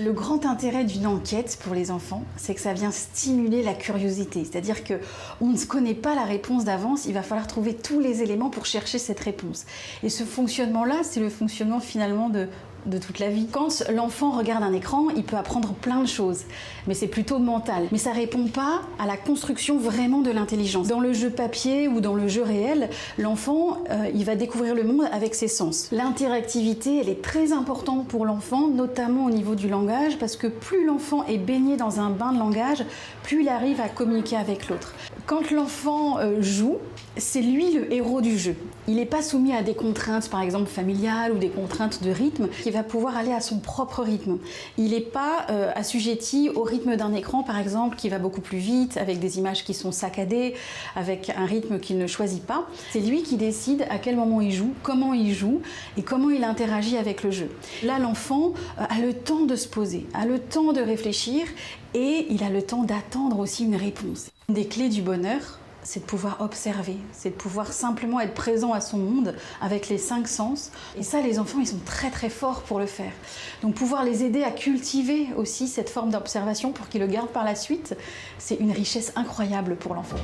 Le grand intérêt d'une enquête pour les enfants, c'est que ça vient stimuler la curiosité. C'est-à-dire qu'on ne connaît pas la réponse d'avance, il va falloir trouver tous les éléments pour chercher cette réponse. Et ce fonctionnement-là, c'est le fonctionnement finalement de toute la vie. Quand l'enfant regarde un écran, il peut apprendre plein de choses, mais c'est plutôt mental. Mais ça ne répond pas à la construction vraiment de l'intelligence. Dans le jeu papier ou dans le jeu réel, l'enfant, il va découvrir le monde avec ses sens. L'interactivité, elle est très importante pour l'enfant, notamment au niveau du langage, parce que plus l'enfant est baigné dans un bain de langage, plus il arrive à communiquer avec l'autre. Quand l'enfant joue, c'est lui le héros du jeu. Il n'est pas soumis à des contraintes, par exemple familiales ou des contraintes de rythme, il va pouvoir aller à son propre rythme. Il n'est pas assujetti au rythme d'un écran, par exemple, qui va beaucoup plus vite, avec des images qui sont saccadées, avec un rythme qu'il ne choisit pas. C'est lui qui décide à quel moment il joue et comment il interagit avec le jeu. Là, l'enfant a le temps de se poser, a le temps de réfléchir et il a le temps d'attendre aussi une réponse. Une des clés du bonheur, c'est de pouvoir observer, c'est de pouvoir simplement être présent à son monde avec les 5 sens. Et ça, les enfants, ils sont très très forts pour le faire. Donc pouvoir les aider à cultiver aussi cette forme d'observation pour qu'ils le gardent par la suite, c'est une richesse incroyable pour l'enfant.